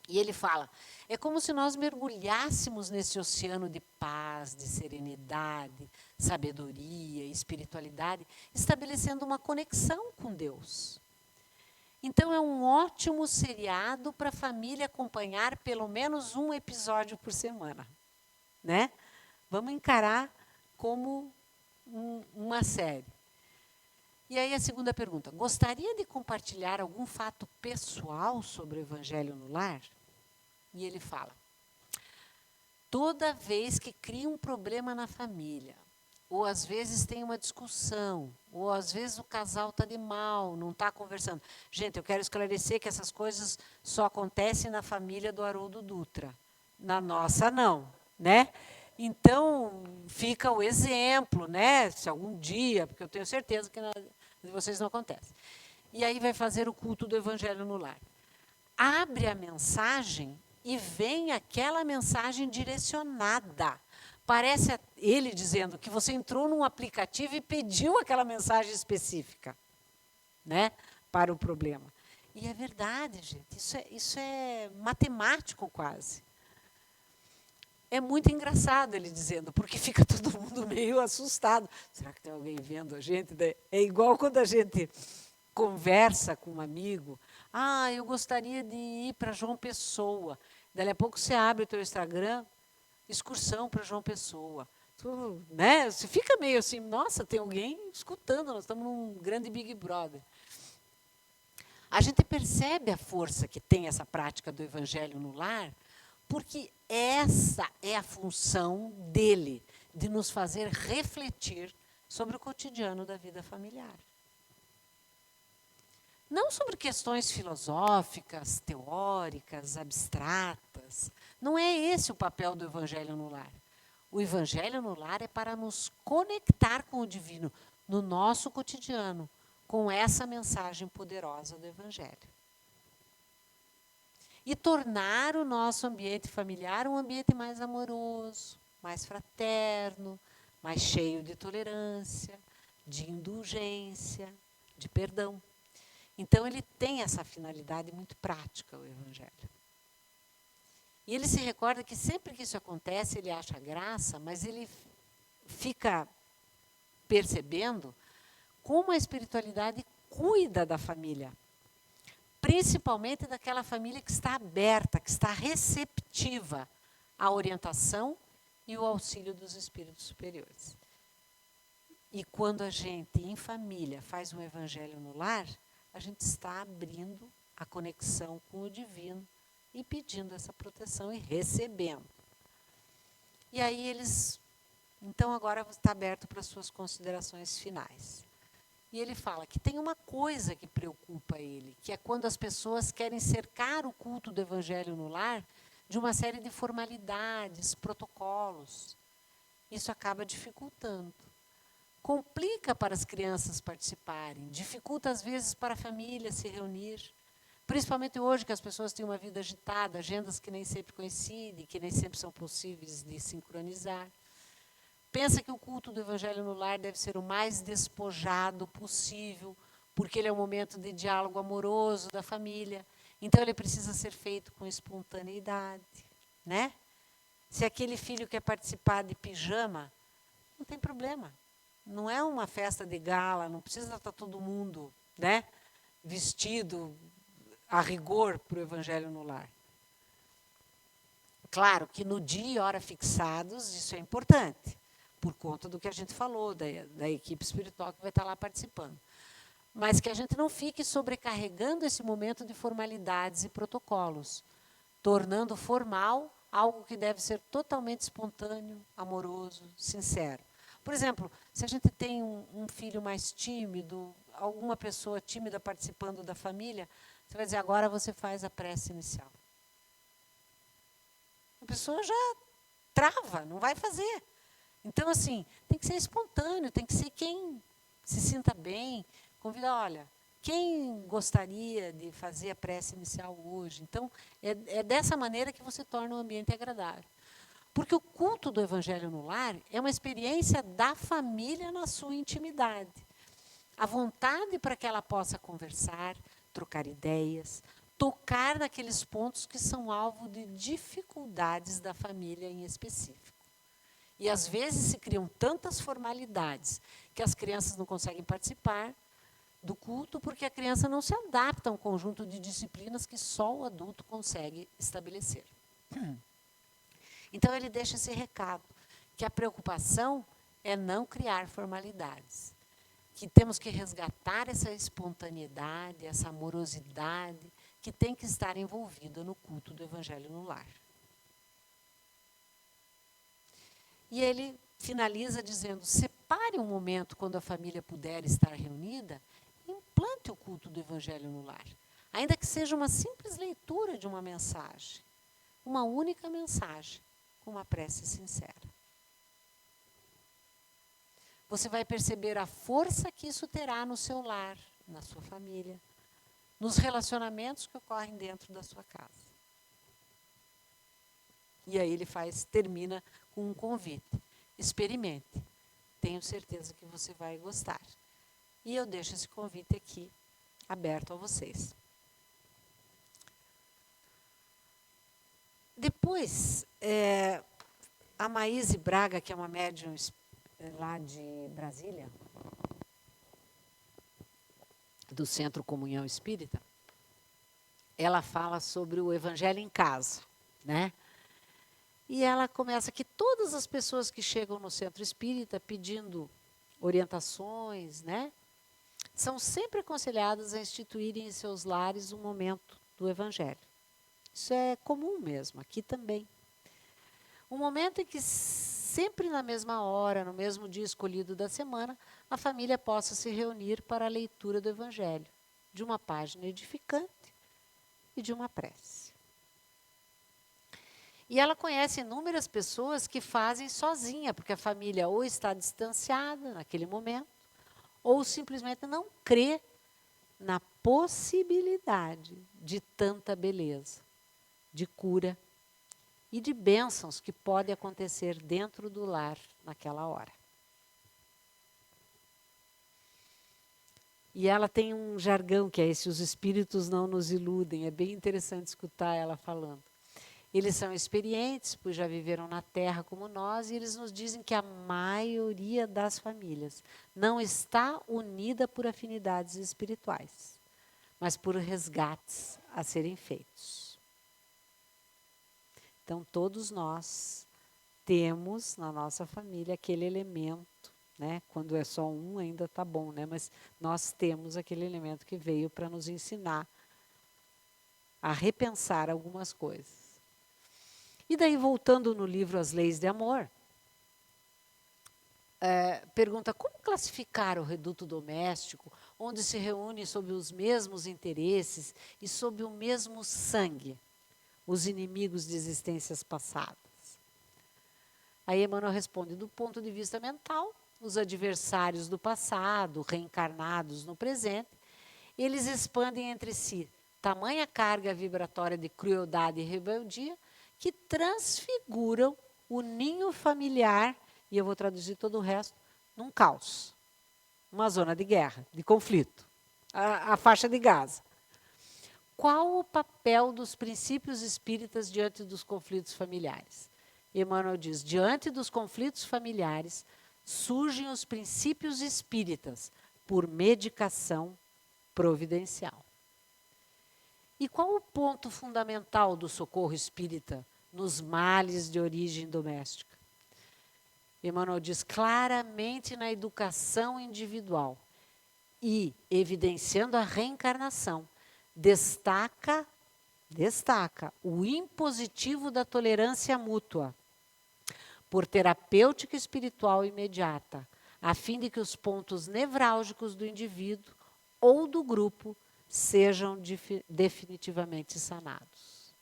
E ele fala, é como se nós mergulhássemos nesse oceano de paz, de serenidade, sabedoria, espiritualidade, estabelecendo uma conexão com Deus. Então é um ótimo seriado para a família acompanhar pelo menos um episódio por semana, né? Vamos encarar como uma série. E aí a segunda pergunta, gostaria de compartilhar algum fato pessoal sobre o Evangelho no lar? E ele fala, toda vez que cria um problema na família, ou às vezes tem uma discussão, ou às vezes o casal está de mal, não está conversando. Gente, eu quero esclarecer que essas coisas só acontecem na família do Haroldo Dutra. Na nossa, não, né? Então, fica o exemplo, né? Se algum dia, porque eu tenho certeza que de vocês não acontece. E aí vai fazer o culto do Evangelho no lar. Abre a mensagem e vem aquela mensagem direcionada. Parece ele dizendo que você entrou num aplicativo e pediu aquela mensagem específica, né, para o problema. E é verdade, gente, isso é matemático quase. É muito engraçado ele dizendo, porque fica todo mundo meio assustado. Será que tem alguém vendo a gente? É igual quando a gente conversa com um amigo. Ah, eu gostaria de ir para João Pessoa. Dali a pouco você abre o teu Instagram, excursão para João Pessoa. Tu, né? Você fica meio assim, nossa, tem alguém escutando, nós estamos num grande Big Brother. A gente percebe a força que tem essa prática do Evangelho no lar, porque essa é a função dele, de nos fazer refletir sobre o cotidiano da vida familiar. Não sobre questões filosóficas, teóricas, abstratas. Não é esse o papel do Evangelho no lar. O Evangelho no lar é para nos conectar com o divino no nosso cotidiano, com essa mensagem poderosa do Evangelho. E tornar o nosso ambiente familiar um ambiente mais amoroso, mais fraterno, mais cheio de tolerância, de indulgência, de perdão. Então, ele tem essa finalidade muito prática, o Evangelho. E ele se recorda que sempre que isso acontece, ele acha graça, mas ele fica percebendo como a espiritualidade cuida da família. Principalmente daquela família que está aberta, que está receptiva à orientação e o auxílio dos espíritos superiores. E quando a gente, em família, faz um Evangelho no lar, a gente está abrindo a conexão com o divino e pedindo essa proteção e recebendo. E aí eles, então agora está aberto para as suas considerações finais. E ele fala que tem uma coisa que preocupa ele, que é quando as pessoas querem cercar o culto do Evangelho no lar de uma série de formalidades, protocolos. Isso acaba dificultando. Complica para as crianças participarem, dificulta às vezes para a família se reunir, principalmente hoje que as pessoas têm uma vida agitada, agendas que nem sempre coincidem, que nem sempre são possíveis de sincronizar. Pensa que o culto do Evangelho no lar deve ser o mais despojado possível, porque ele é um momento de diálogo amoroso da família, então ele precisa ser feito com espontaneidade, né? Se aquele filho quer participar de pijama, não tem problema. Não é uma festa de gala, não precisa estar todo mundo, né, vestido a rigor para o Evangelho no lar. Claro que no dia e hora fixados, isso é importante, por conta do que a gente falou, da equipe espiritual que vai estar lá participando. Mas que a gente não fique sobrecarregando esse momento de formalidades e protocolos, tornando formal algo que deve ser totalmente espontâneo, amoroso, sincero. Por exemplo, se a gente tem um filho mais tímido, alguma pessoa tímida participando da família, você vai dizer, agora você faz a prece inicial. A pessoa já trava, não vai fazer. Então, assim, tem que ser espontâneo, tem que ser quem se sinta bem. Convida, olha, quem gostaria de fazer a prece inicial hoje? Então, é dessa maneira que você torna o ambiente agradável. Porque o culto do Evangelho no lar é uma experiência da família na sua intimidade. A vontade para que ela possa conversar, trocar ideias, tocar naqueles pontos que são alvo de dificuldades da família em específico. E às vezes se criam tantas formalidades que as crianças não conseguem participar do culto porque a criança não se adapta a um conjunto de disciplinas que só o adulto consegue estabelecer. Então ele deixa esse recado, que a preocupação é não criar formalidades, que temos que resgatar essa espontaneidade, essa amorosidade que tem que estar envolvida no culto do Evangelho no lar. E ele finaliza dizendo, separe um momento quando a família puder estar reunida, e implante o culto do Evangelho no lar. Ainda que seja uma simples leitura de uma mensagem, uma única mensagem, com uma prece sincera. Você vai perceber a força que isso terá no seu lar, na sua família, nos relacionamentos que ocorrem dentro da sua casa. E aí ele termina com um convite. Experimente. Tenho certeza que você vai gostar. E eu deixo esse convite aqui, aberto a vocês. Depois, a Maíse Braga, que é uma médium lá de Brasília, do Centro Comunhão Espírita, ela fala sobre o Evangelho em casa, né? E ela começa que todas as pessoas que chegam no Centro Espírita pedindo orientações, né, são sempre aconselhadas a instituírem em seus lares um momento do Evangelho. Isso é comum mesmo, aqui também. Um momento em que sempre na mesma hora, no mesmo dia escolhido da semana, a família possa se reunir para a leitura do Evangelho, de uma página edificante e de uma prece. E ela conhece inúmeras pessoas que fazem sozinha, porque a família ou está distanciada naquele momento, ou simplesmente não crê na possibilidade de tanta beleza, de cura e de bênçãos que podem acontecer dentro do lar naquela hora. E ela tem um jargão que é esse, os espíritos não nos iludem, é bem interessante escutar ela falando. Eles são experientes, pois já viveram na Terra como nós, e eles nos dizem que a maioria das famílias não está unida por afinidades espirituais, mas por resgates a serem feitos. Então, todos nós temos na nossa família aquele elemento, né? Quando é só um ainda está bom, né? Mas nós temos aquele elemento que veio para nos ensinar a repensar algumas coisas. E daí, voltando no livro As Leis de Amor, pergunta como classificar o reduto doméstico, onde se reúne sob os mesmos interesses e sob o mesmo sangue, os inimigos de existências passadas. Aí Emmanuel responde, do ponto de vista mental, os adversários do passado, reencarnados no presente, eles expandem entre si tamanha carga vibratória de crueldade e rebeldia, que transfiguram o ninho familiar, e eu vou traduzir todo o resto, num caos, uma zona de guerra, de conflito, a faixa de Gaza. Qual o papel dos princípios espíritas diante dos conflitos familiares? Emmanuel diz, diante dos conflitos familiares, surgem os princípios espíritas por medicação providencial. E qual o ponto fundamental do socorro espírita nos males de origem doméstica? Emmanuel diz claramente na educação individual e, evidenciando a reencarnação, destaca o impositivo da tolerância mútua, por terapêutica espiritual imediata, a fim de que os pontos nevrálgicos do indivíduo ou do grupo sejam definitivamente sanados.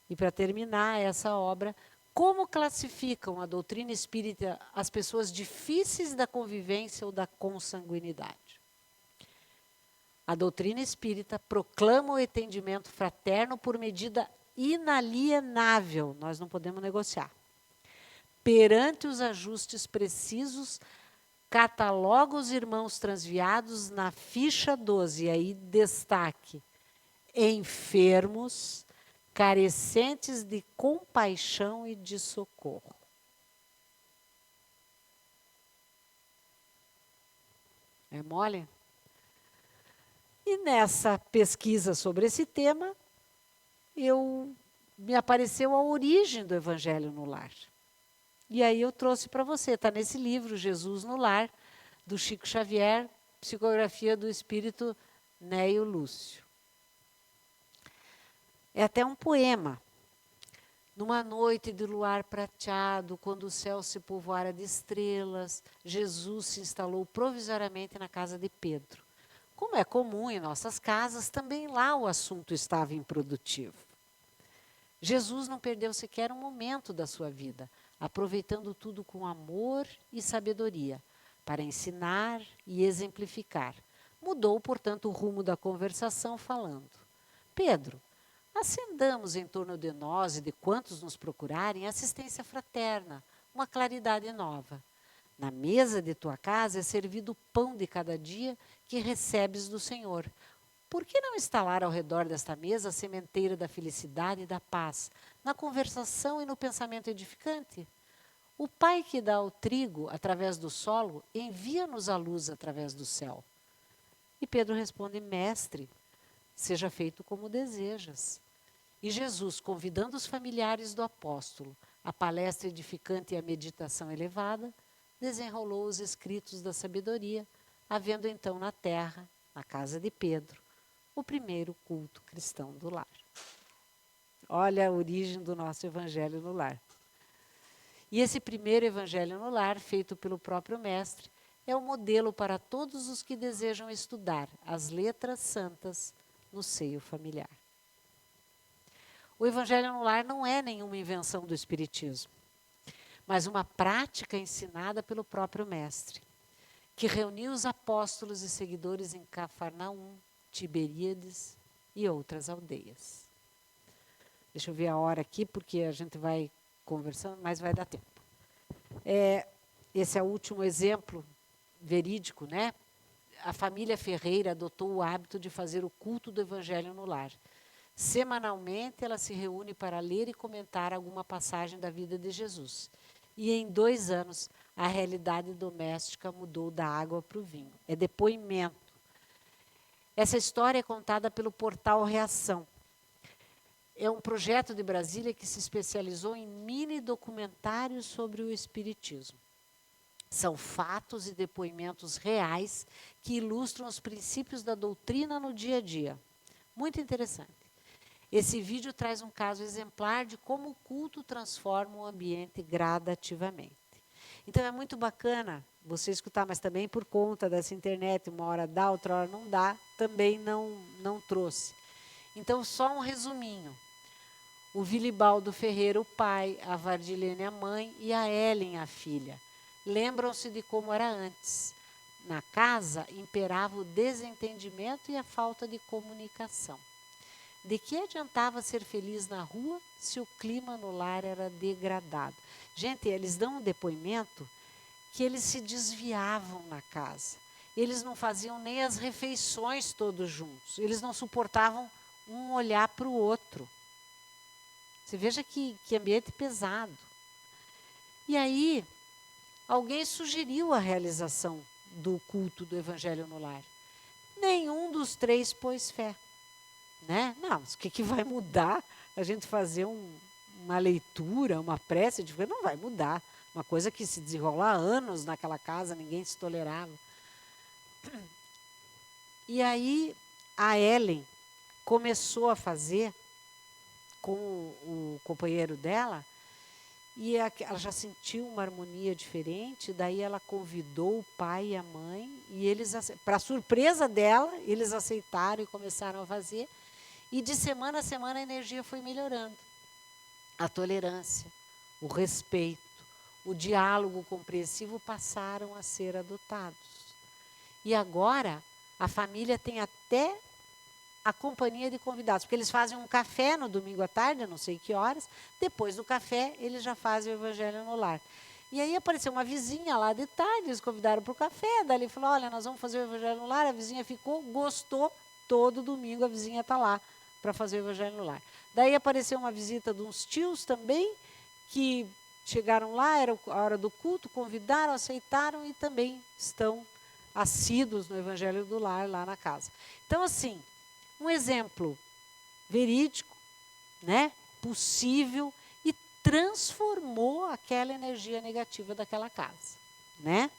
E para terminar essa obra, como classificam a doutrina espírita as pessoas difíceis da convivência ou da consanguinidade? A doutrina espírita proclama o entendimento fraterno por medida inalienável, nós não podemos negociar, perante os ajustes precisos cataloga os irmãos transviados na ficha 12, aí destaque: enfermos, carecentes de compaixão e de socorro. É mole? E nessa pesquisa sobre esse tema, me apareceu a origem do Evangelho no Lar. E aí eu trouxe para você, está nesse livro, Jesus no Lar, do Chico Xavier, psicografia do espírito Neio Lúcio. É até um poema. Numa noite de luar prateado, quando o céu se povoara de estrelas, Jesus se instalou provisoriamente na casa de Pedro. Como é comum em nossas casas, também lá o assunto estava improdutivo. Jesus não perdeu sequer um momento da sua vida, aproveitando tudo com amor e sabedoria, para ensinar e exemplificar. Mudou, portanto, o rumo da conversação falando: Pedro, acendamos em torno de nós e de quantos nos procurarem assistência fraterna, uma claridade nova. Na mesa de tua casa é servido o pão de cada dia que recebes do Senhor. Por que não instalar ao redor desta mesa a sementeira da felicidade e da paz, na conversação e no pensamento edificante? O Pai que dá o trigo através do solo, envia-nos a luz através do céu. E Pedro responde: Mestre, seja feito como desejas. E Jesus, convidando os familiares do apóstolo à palestra edificante e à meditação elevada, desenrolou os escritos da sabedoria, havendo então na terra, na casa de Pedro, o primeiro culto cristão do lar. Olha a origem do nosso Evangelho no Lar. E esse primeiro Evangelho no Lar, feito pelo próprio Mestre, é o modelo para todos os que desejam estudar as letras santas no seio familiar. O Evangelho no Lar não é nenhuma invenção do Espiritismo, mas uma prática ensinada pelo próprio Mestre, que reuniu os apóstolos e seguidores em Cafarnaum, Tiberíades e outras aldeias. Deixa eu ver a hora aqui, porque a gente vai conversando, mas vai dar tempo. Esse é o último exemplo verídico, né? A família Ferreira adotou o hábito de fazer o culto do Evangelho no lar. Semanalmente, ela se reúne para ler e comentar alguma passagem da vida de Jesus. E em 2 anos, a realidade doméstica mudou da água para o vinho. É depoimento. Essa história é contada pelo portal Reação. É um projeto de Brasília que se especializou em mini documentários sobre o Espiritismo. São fatos e depoimentos reais que ilustram os princípios da doutrina no dia a dia. Muito interessante. Esse vídeo traz um caso exemplar de como o culto transforma o ambiente gradativamente. Então é muito bacana você escutar, mas também por conta dessa internet, uma hora dá, outra hora não dá, também não trouxe. Então só um resuminho. O Vilibaldo Ferreira, o pai, a Vardilene, a mãe, e a Ellen, a filha. Lembram-se de como era antes. Na casa imperava o desentendimento e a falta de comunicação. De que adiantava ser feliz na rua se o clima no lar era degradado? Gente, eles dão um depoimento que eles se desviavam na casa. Eles não faziam nem as refeições todos juntos. Eles não suportavam um olhar para o outro. Você veja que ambiente pesado. E aí, alguém sugeriu a realização do culto do Evangelho no lar. Nenhum dos 3 pôs fé. Né? Não, mas o que vai mudar a gente fazer uma leitura, uma prece? Não vai mudar. Uma coisa que se desenrola há anos naquela casa, ninguém se tolerava. E aí, a Ellen começou a fazer com o companheiro dela, e ela já sentiu uma harmonia diferente, daí ela convidou o pai e a mãe, e eles, para surpresa dela, eles aceitaram e começaram a fazer, e de semana a semana a energia foi melhorando. A tolerância, o respeito, o diálogo compreensivo passaram a ser adotados. E agora a família tem até a companhia de convidados, porque eles fazem um café no domingo à tarde, não sei que horas, depois do café eles já fazem o Evangelho no lar. E aí apareceu uma vizinha lá de tarde, eles convidaram para o café, daí ele falou, olha, nós vamos fazer o Evangelho no Lar. A vizinha ficou, gostou, todo domingo a vizinha está lá para fazer o Evangelho no Lar. Daí apareceu uma visita de uns tios também, que chegaram lá, era a hora do culto, convidaram, aceitaram e também estão assíduos no Evangelho do Lar lá na casa. Então, assim, um exemplo verídico, né, possível, e transformou aquela energia negativa daquela casa, né?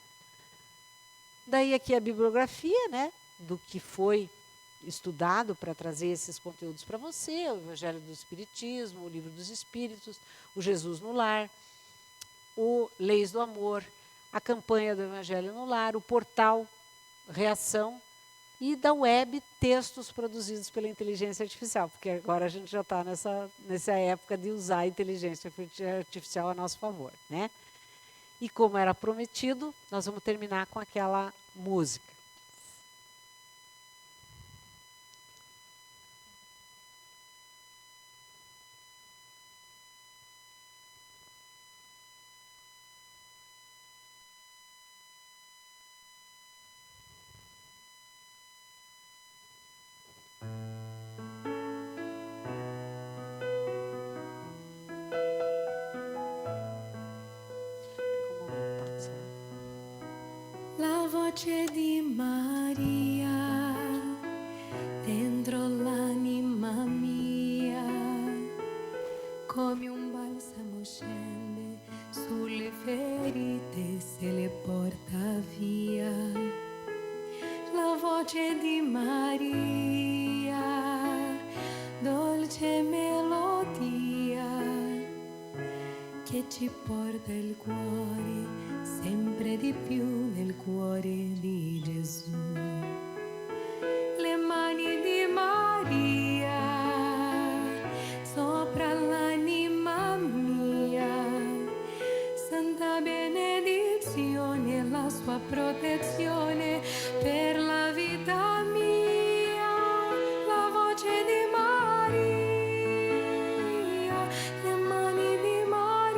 Daí aqui a bibliografia, né, do que foi estudado para trazer esses conteúdos para você, o Evangelho do Espiritismo, o Livro dos Espíritos, o Jesus no Lar, o Leis do Amor, a campanha do Evangelho no Lar, o portal Reação e da web textos produzidos pela inteligência artificial, porque agora a gente já está nessa época de usar a inteligência artificial a nosso favor, né? E como era prometido, nós vamos terminar com aquela música. La voce di Maria dentro l'anima mia, come un balsamo scende sulle ferite, se le porta via. La voce di Maria, dolce melodia, che ci porta il cuore sempre di più nel cuore di Gesù. Le mani di Maria sopra l'anima mia, santa benedizione, la sua protezione per la vita mia. La voce di Maria, le mani di Maria,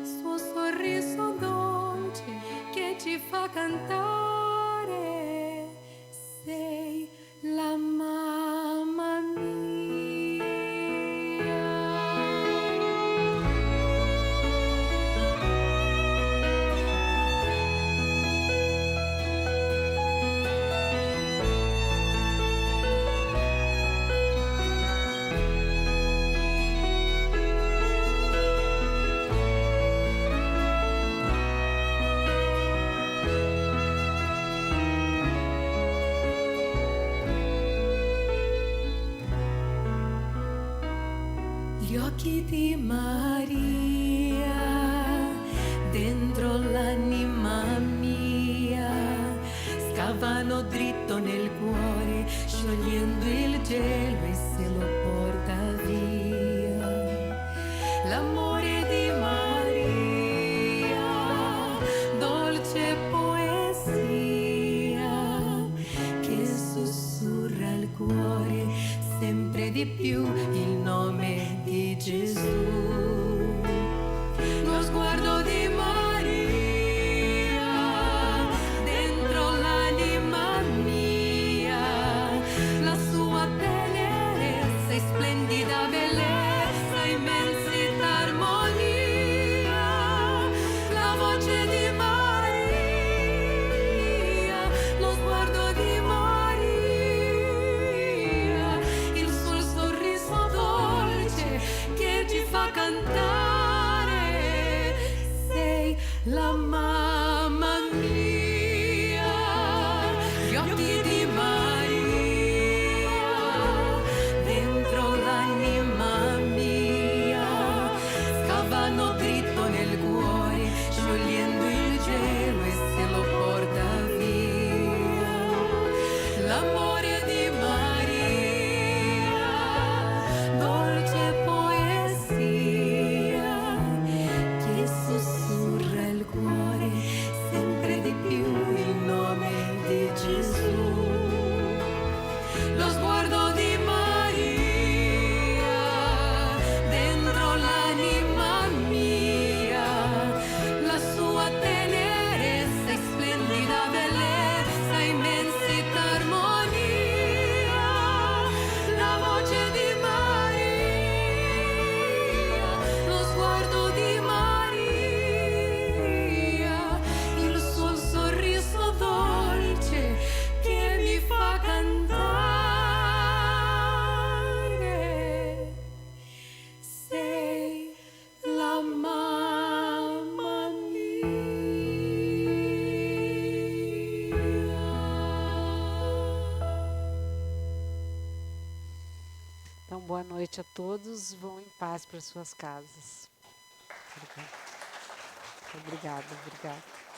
il suo sorriso dolce che ci fa cantare. Sei la mamma mia. Gli occhi di Maria dentro l'anima mia scavano dritto nel cuore, sciogliendo il gelo e se lo porta via. L'amore di Maria, dolce poesia che sussurra al cuore sempre di più il nome di Gesù. Lo sguardo di Maria dentro l'anima mia, la sua tenerezza e splendida bellezza, immensità, armonia. La voce di Maria, lo sguardo di Maria, il suo sorriso dolce che ci fa cantare. Sei la mamma mia. Gli occhi di Maria dentro l'anima mia scavano dritto nel cuore, sciogliendo il gelo e se lo porta via. L'amore di Maria, dolce poesia che sussurra il cuore Então, boa noite a todos. Vão em paz para suas casas. Obrigada, obrigada.